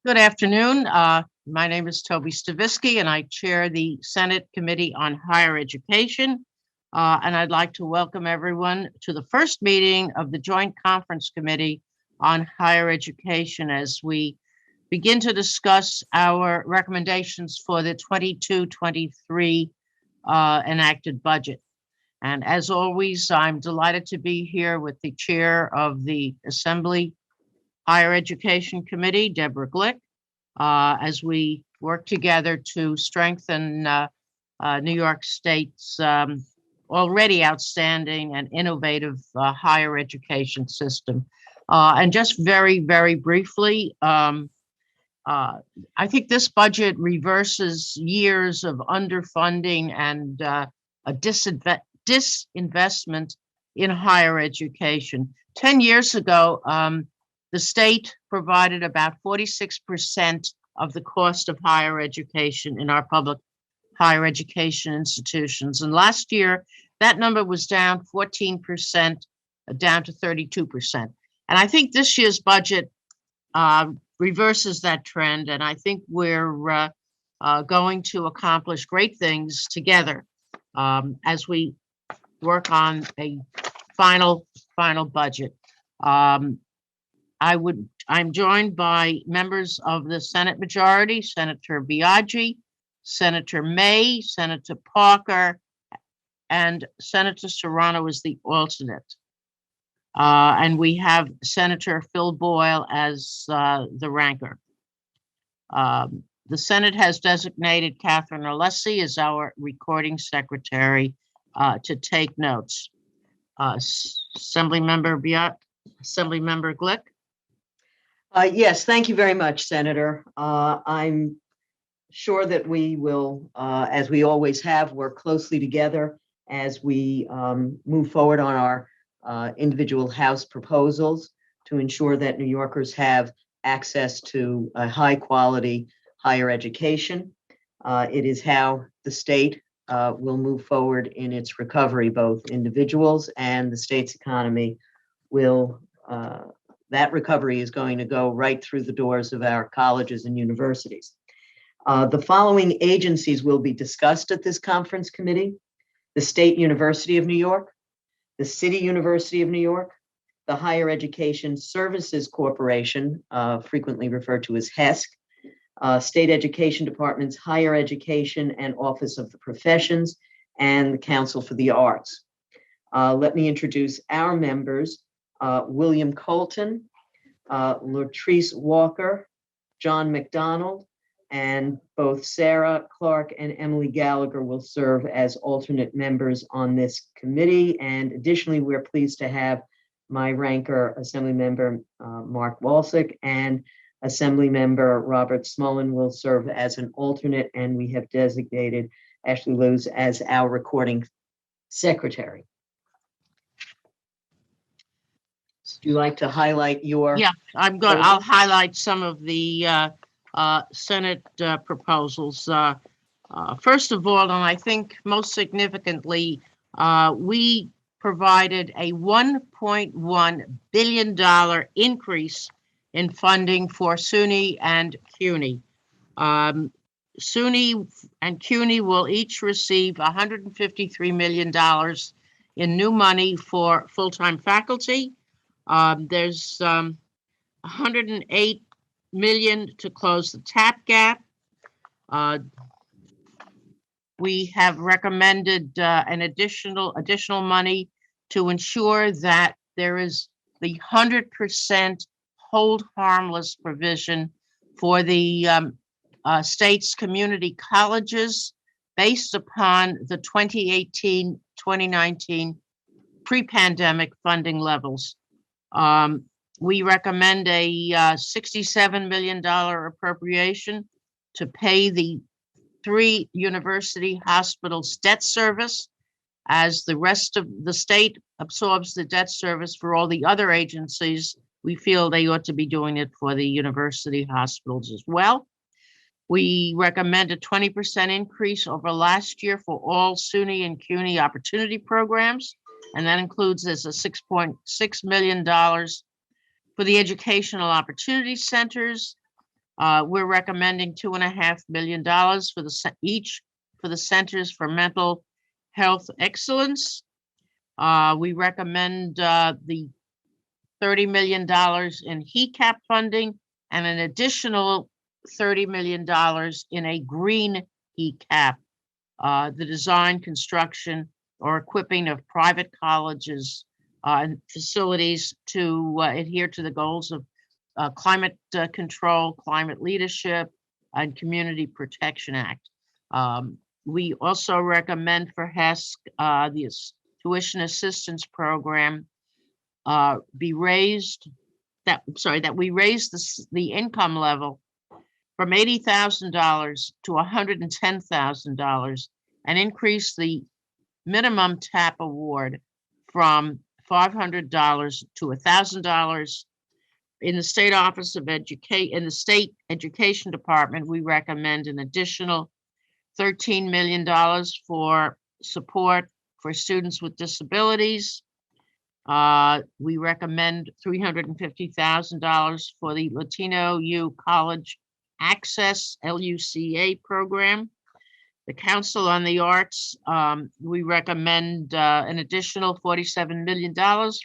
Good afternoon. My name is Toby Stavisky, and I chair the Senate Committee on Higher Education. And I'd like to welcome everyone to the first meeting of the Joint Conference Committee on Higher Education as we begin to discuss our recommendations for the 22-23 enacted budget. And as always, I'm delighted to be here with the chair of the Assembly Higher Education Committee, Deborah Glick, as we work together to strengthen New York State's already outstanding and innovative higher education system. And just very, very briefly, I think this budget reverses years of underfunding and a disinvestment in higher education. 10 years ago, the state provided about 46% of the cost of higher education in our public higher education institutions. And last year, that number was down 14%, down to 32%. And I think this year's budget reverses that trend. And I think we're going to accomplish great things together as we work on a final budget. I'm joined by members of the Senate majority, Senator Biaggi, Senator May, Senator Parker, and Senator Serrano is the alternate. And we have Senator Phil Boyle as the ranker. The Senate has designated Catherine Alessi as our recording secretary to take notes. Assemblymember Glick. Yes, thank you very much, Senator. I'm sure that we will, as we always have, work closely together as we move forward on our individual House proposals to ensure that New Yorkers have access to a high quality higher education. It is how the state will move forward in its recovery, both individuals and the state's economy will that recovery is going to go right through the doors of our colleges and universities. The following agencies will be discussed at this conference committee: the State University of New York, the City University of New York, the Higher Education Services Corporation, frequently referred to as HESC, State Education Department's Higher Education and Office of the Professions, and the Council for the Arts. Let me introduce our members. William Colton, Latrice Walker, John McDonald, and both Sarah Clark and Emily Gallagher will serve as alternate members on this committee. And additionally, we're pleased to have my ranker, Assemblymember Mark Walsick, and Assemblymember Robert Smullen will serve as an alternate, and we have designated Ashley Luz as our recording secretary. Do you like to highlight your? Yeah, I'll highlight some of the Senate proposals. First of all, and I think most significantly, we provided a $1.1 billion increase in funding for SUNY and CUNY. SUNY and CUNY will each receive $153 million in new money for full-time faculty. There's 108 million to close the TAP gap. We have recommended an additional money to ensure that there is the 100% hold harmless provision for the state's community colleges based upon the 2018-2019 pre-pandemic funding levels. We recommend a $67 million appropriation to pay the 3 university hospitals debt service as the rest of the state absorbs the debt service for all the other agencies. We feel they ought to be doing it for the university hospitals as well. We recommend a 20% increase over last year for all SUNY and CUNY opportunity programs. And that includes as a $6.6 million for the educational opportunity centers, We're recommending $2.5 million for each for the Centers for Mental Health Excellence. We recommend the $30 million in HECAP funding and an additional $30 million in a green HECAP, the design, construction, or equipping of private colleges and facilities to adhere to the goals of climate control, climate leadership, and Community Protection Act. We also recommend for HESC the tuition assistance program be raised. That we raise the income level from $80,000 to $110,000 and increase the minimum TAP award from $500 to $1,000. In the State Office of Education, in the State Education Department, we recommend an additional $13 million for support for students with disabilities. We recommend $350,000 for the Latino U College Access LUCA program. The Council on the Arts, we recommend an additional $47 million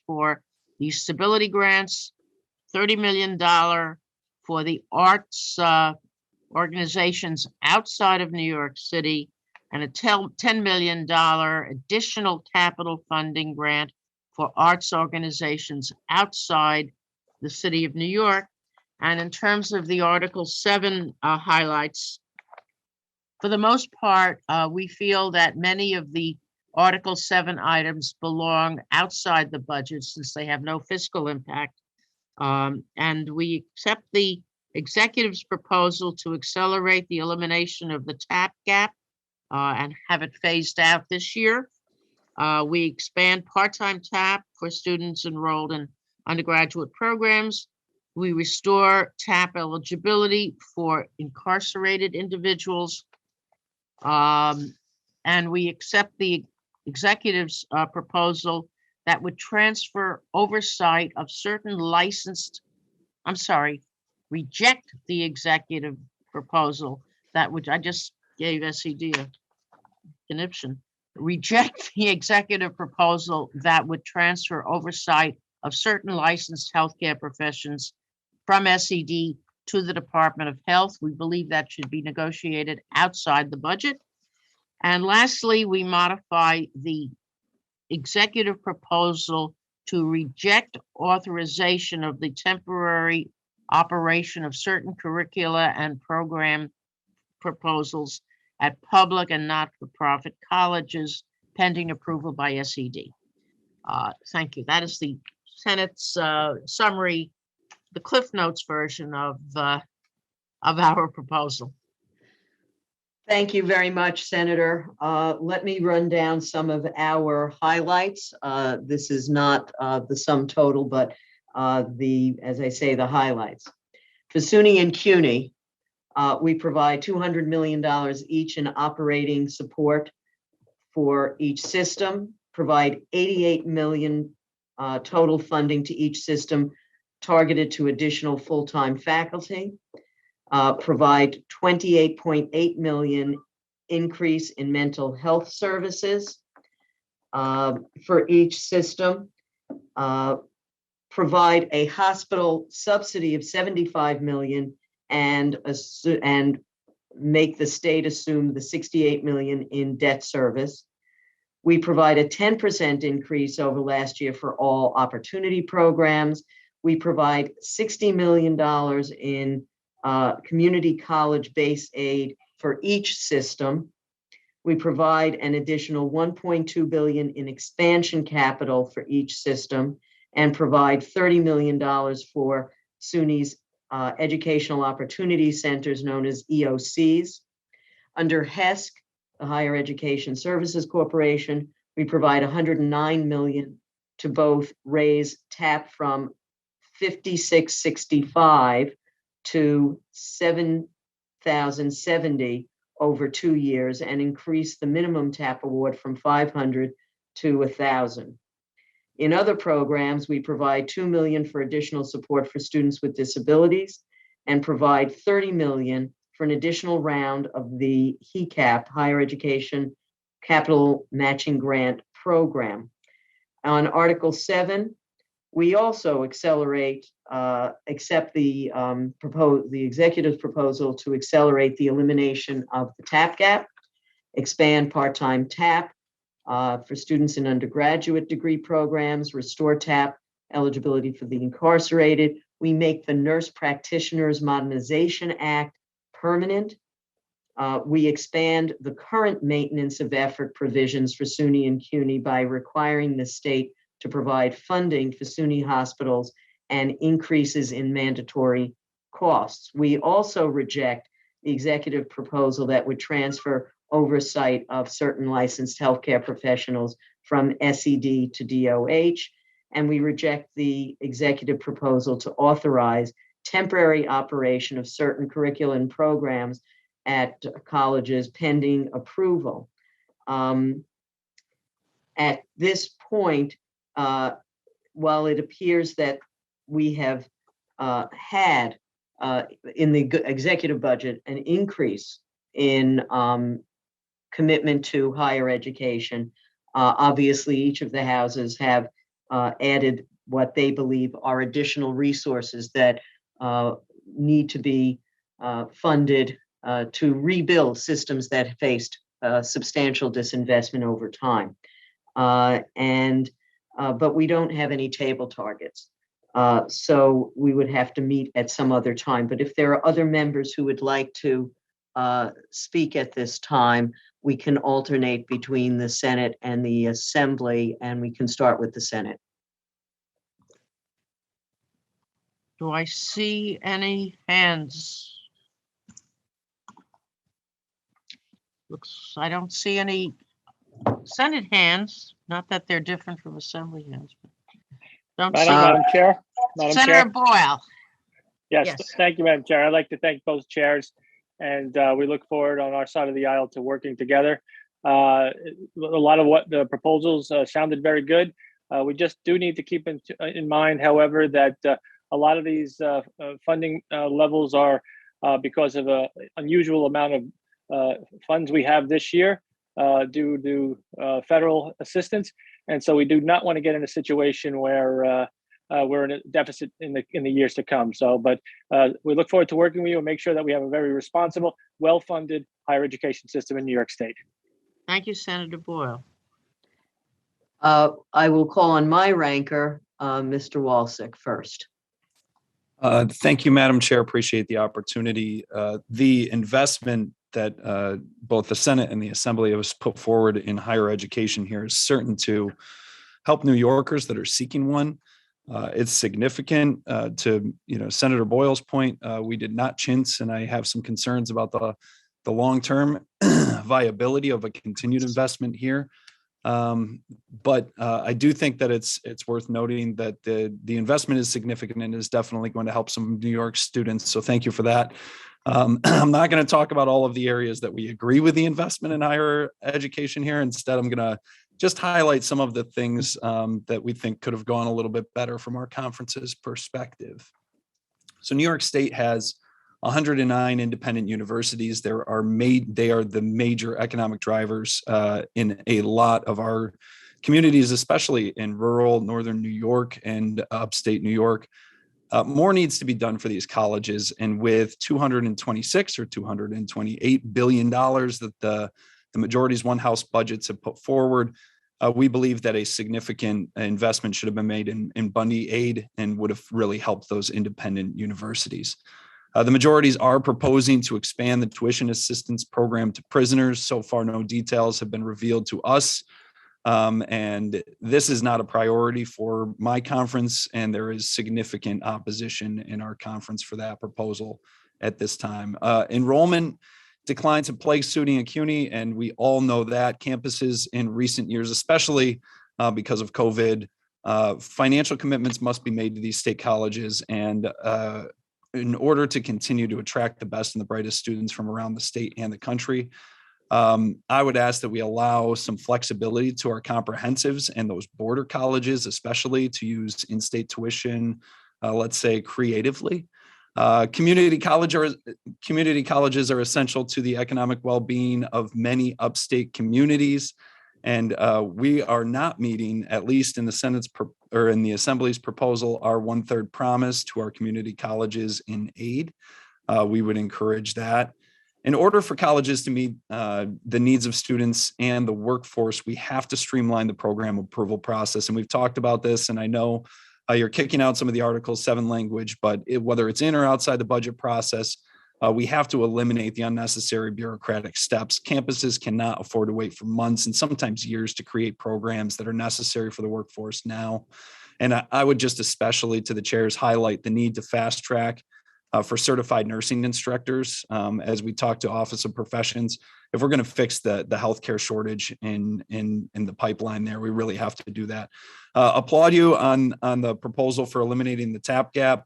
for the stability grants, $30 million for the arts organizations outside of New York City, and a $10 million additional capital funding grant for arts organizations outside the city of New York. And in terms of the Article 7 highlights, for the most part, we feel that many of the Article 7 items belong outside the budget since they have no fiscal impact. And we accept the executive's proposal to accelerate the elimination of the TAP gap and have it phased out this year. We expand part-time TAP for students enrolled in undergraduate programs. We restore TAP eligibility for incarcerated individuals. And we accept the executive's proposal that would transfer oversight of certain reject the executive proposal that which I just gave SED a conniption. Reject the executive proposal that would transfer oversight of certain licensed healthcare professions from SED to the Department of Health. We believe that should be negotiated outside the budget. And lastly, we modify the executive proposal to reject authorization of the temporary operation of certain curricula and program proposals at public and not-for-profit colleges pending approval by SED. Thank you. That is the Senate's summary, the Cliff Notes version of our proposal. Thank you very much, Senator. Let me run down some of our highlights. This is not the sum total, but as I say, the highlights. For SUNY and CUNY, we provide $200 million each in operating support for each system, provide $88 million total funding to each system targeted to additional full-time faculty, provide $28.8 million increase in mental health services for each system, provide a hospital subsidy of $75 million and make the state assume the $68 million in debt service. We provide a 10% increase over last year for all opportunity programs. We provide $60 million in community college base aid for each system. We provide an additional $1.2 billion in expansion capital for each system and provide $30 million for SUNY's educational opportunity centers known as EOCs. Under HESC, the Higher Education Services Corporation, we provide $109 million to both raise TAP from $5,665 to $7,070 over 2 years and increase the minimum TAP award from $500 to $1,000. In other programs, we provide $2 million for additional support for students with disabilities and provide 30 million for an additional round of the HECAP, Higher Education Capital Matching Grant Program. On Article 7, we also accept the executive's proposal to accelerate the elimination of the TAP gap, expand part-time TAP for students in undergraduate degree programs, restore TAP eligibility for the incarcerated. We make the Nurse Practitioners Modernization Act permanent. We expand the current maintenance of effort provisions for SUNY and CUNY by requiring the state to provide funding for SUNY hospitals and increases in mandatory costs. We also reject the executive proposal that would transfer oversight of certain licensed healthcare professionals from SED to DOH. And we reject the executive proposal to authorize temporary operation of certain curriculum programs at colleges pending approval. At this point, while it appears that we have had in the executive budget an increase in commitment to higher education, obviously each of the houses have added what they believe are additional resources that need to be funded to rebuild systems that faced substantial disinvestment over time. But we don't have any table targets. So we would have to meet at some other time. But if there are other members who would like to speak at this time, we can alternate between the Senate and the Assembly, and we can start with the Senate. Do I see any hands? I don't see any Senate hands, not that they're different from Assembly hands. But Madam Chair. Senator Boyle. Yes, thank you, Madam Chair. I'd like to thank both chairs, and we look forward on our side of the aisle to working together. A lot of what the proposals sounded very good. We just do need to keep in mind, however, that a lot of these funding levels are because of an unusual amount of funds we have this year due to federal assistance. And so we do not want to get in a situation where we're in a deficit in the years to come. So, but we look forward to working with you and make sure that we have a very responsible, well-funded higher education system in New York State. Thank you, Senator Boyle. I will call on my ranker, Mr. Walsick, first. Thank you, Madam Chair. Appreciate the opportunity. The investment that both the Senate and the Assembly has put forward in higher education here is certain to help New Yorkers that are seeking one. It's significant. To Senator Boyle's point, we did not chintz, and I have some concerns about the long-term viability of a continued investment here. But I do think that it's worth noting that the investment is significant and is definitely going to help some New York students. So thank you for that. I'm not going to talk about all of the areas that we agree with the investment in higher education here. Instead, I'm going to just highlight some of the things that we think could have gone a little bit better from our conference's perspective. So New York State has 109 independent universities. They are the major economic drivers in a lot of our communities, especially in rural northern New York and upstate New York. More needs to be done for these colleges, and with $226 or $228 billion that the majority's one house budgets have put forward, we believe that a significant investment should have been made in Bundy aid and would have really helped those independent universities. The majorities are proposing to expand the tuition assistance program to prisoners. So far, no details have been revealed to us. And this is not a priority for my conference, and there is significant opposition in our conference for that proposal at this time. Enrollment declines have plagued SUNY and CUNY, and we all know that. Campuses in recent years, especially because of COVID, financial commitments must be made to these state colleges, and in order to continue to attract the best and the brightest students from around the state and the country, I would ask that we allow some flexibility to our comprehensives and those border colleges, especially to use in-state tuition, let's say creatively. Community colleges are essential to the economic well-being of many upstate communities. And we are not meeting, at least in the Senate's or in the Assembly's proposal, our 1/3 promise to our community colleges in aid. We would encourage that. In order for colleges to meet the needs of students and the workforce, we have to streamline the program approval process. And we've talked about this, and I know you're kicking out some of the Article 7 language, but whether it's in or outside the budget process, we have to eliminate the unnecessary bureaucratic steps. Campuses cannot afford to wait for months and sometimes years to create programs that are necessary for the workforce now. And I would just especially, to the chairs, highlight the need to fast track for certified nursing instructors as we talk to Office of Professions. If we're going to fix the healthcare shortage in the pipeline there, we really have to do that. Applaud you on the proposal for eliminating the TAP gap.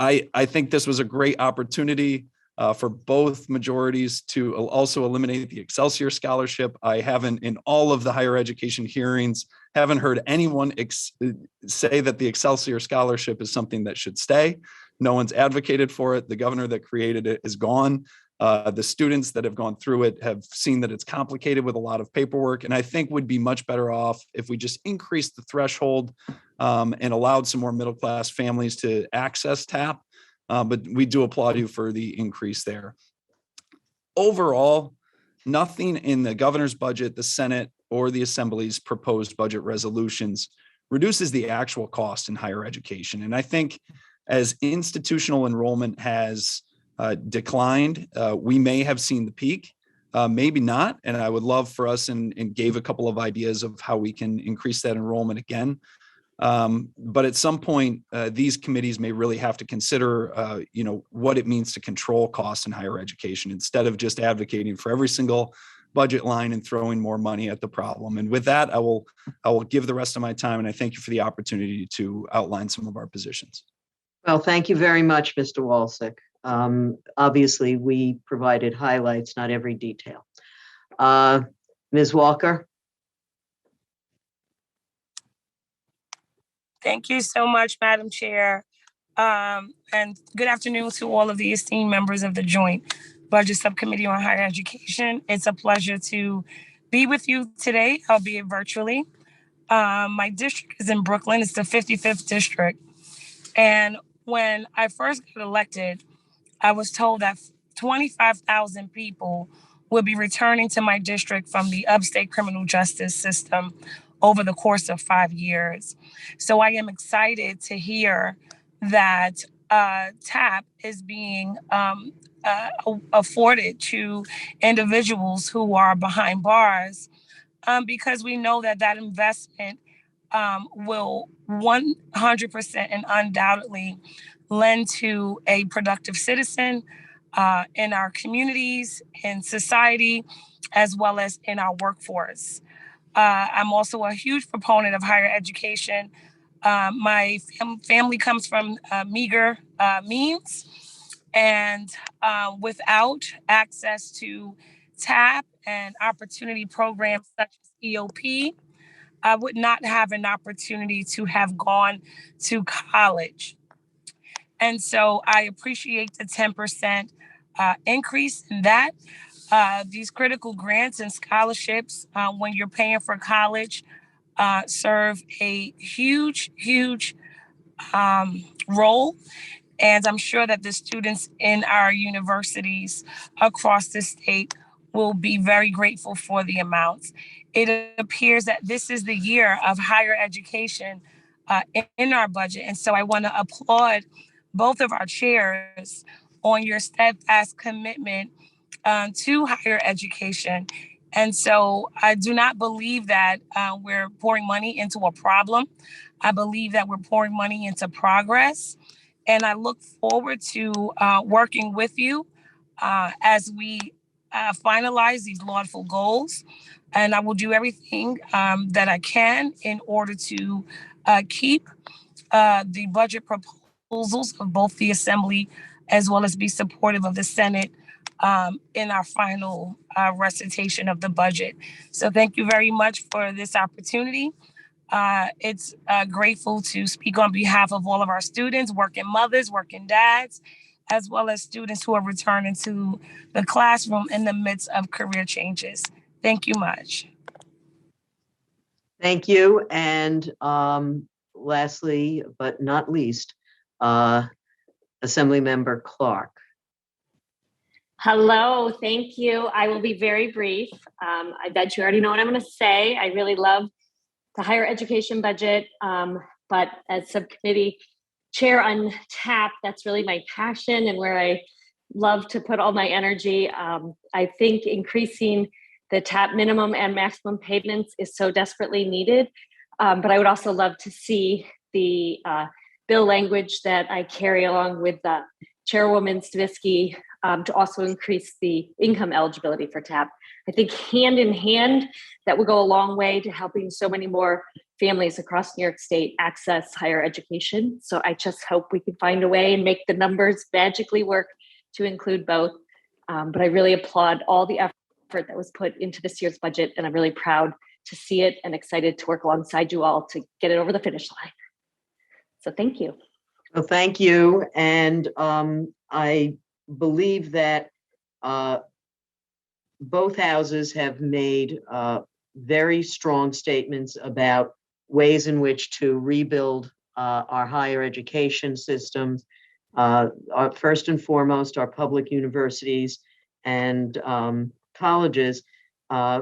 I think this was a great opportunity for both majorities to also eliminate the Excelsior Scholarship. I haven't, in all of the higher education hearings, haven't heard anyone say that the Excelsior Scholarship is something that should stay. No one's advocated for it. The governor that created it is gone. The students that have gone through it have seen that it's complicated with a lot of paperwork, and I think would be much better off if we just increased the threshold and allowed some more middle-class families to access TAP. But we do applaud you for the increase there. Overall, nothing in the governor's budget, the Senate, or the Assembly's proposed budget resolutions reduces the actual cost in higher education. And I think as institutional enrollment has declined, we may have seen the peak, maybe not. And I would love for us and gave a couple of ideas of how we can increase that enrollment again. But at some point, these committees may really have to consider, what it means to control costs in higher education instead of just advocating for every single budget line and throwing more money at the problem. And with that, I will give the rest of my time, and I thank you for the opportunity to outline some of our positions. Well, thank you very much, Mr. Walsick. Obviously, we provided highlights, not every detail. Ms. Walker? Thank you so much, Madam Chair. And good afternoon to all of the esteemed members of the Joint Budget Subcommittee on Higher Education. It's a pleasure to be with you today, albeit virtually. My district is in Brooklyn. It's the 55th district. And when I first got elected, I was told that 25,000 people would be returning to my district from the upstate criminal justice system over the course of 5 years. So I am excited to hear that TAP is being afforded to individuals who are behind bars because we know that investment will 100% and undoubtedly lend to a productive citizen in our communities, in society, as well as in our workforce. I'm also a huge proponent of higher education. My family comes from meager means, and without access to TAP and opportunity programs such as EOP, I would not have an opportunity to have gone to college. And so I appreciate the 10% increase in that. These critical grants and scholarships, when you're paying for college, serve a huge role. And I'm sure that the students in our universities across the state will be very grateful for the amounts. It appears that this is the year of higher education in our budget. And so I want to applaud both of our chairs on your steadfast commitment to higher education. And so I do not believe that we're pouring money into a problem. I believe that we're pouring money into progress. And I look forward to working with you as we finalize these laudable goals. And I will do everything that I can in order to keep the budget proposals of both the Assembly as well as be supportive of the Senate in our final recitation of the budget. So thank you very much for this opportunity. It's grateful to speak on behalf of all of our students, working mothers, working dads, as well as students who are returning to the classroom in the midst of career changes. Thank you much. Thank you. And lastly, but not least, Assemblymember Clark. Hello, thank you. I will be very brief. I bet you already know what I'm going to say. I really love the higher education budget, but as subcommittee chair on TAP, that's really my passion and where I love to put all my energy. I think increasing the TAP minimum and maximum payments is so desperately needed, but I would also love to see the bill language that I carry along with Chairwoman Stavisky to also increase the income eligibility for TAP. I think hand in hand, that would go a long way to helping so many more families across New York State access higher education. So I just hope we can find a way and make the numbers magically work to include both. But I really applaud all the effort that was put into this year's budget, and I'm really proud to see it and excited to work alongside you all to get it over the finish line. So thank you. Well, thank you. And I believe that both houses have made very strong statements about ways in which to rebuild our higher education systems. First and foremost, our public universities and colleges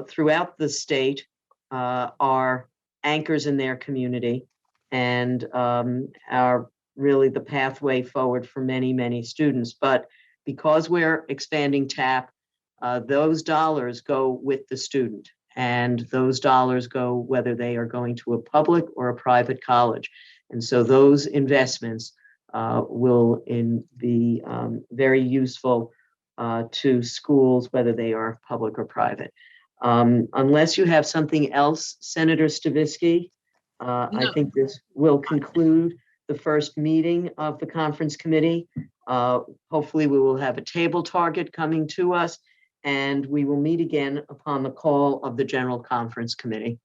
throughout the state are anchors in their community and are really the pathway forward for many, many students. But because we're expanding TAP, those dollars go with the student, and those dollars go whether they are going to a public or a private college. And so those investments will be very useful to schools, whether they are public or private. Unless you have something else, Senator Stavisky, I think this will conclude the first meeting of the conference committee. Hopefully we will have a table target coming to us, and we will meet again upon the call of the General Conference Committee.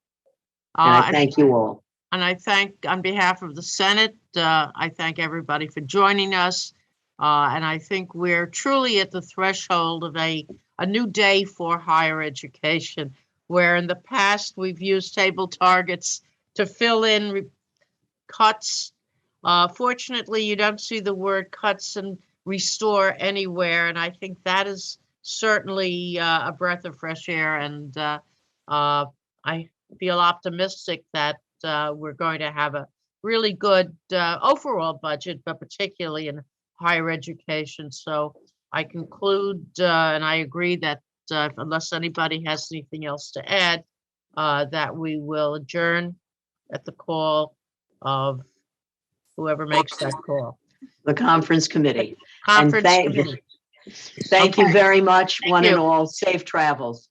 And I thank you all. And I thank, on behalf of the Senate, I thank everybody for joining us. And I think we're truly at the threshold of a new day for higher education, where in the past we've used table targets to fill in cuts. Fortunately, you don't see the word cuts and restore anywhere. And I think that is certainly a breath of fresh air. And I feel optimistic that we're going to have a really good overall budget, but particularly in higher education. So I conclude and I agree that unless anybody has anything else to add, that we will adjourn at the call of whoever makes that call. The conference committee. Conference thank- committee. Thank you very much, one and you. all. Safe travels.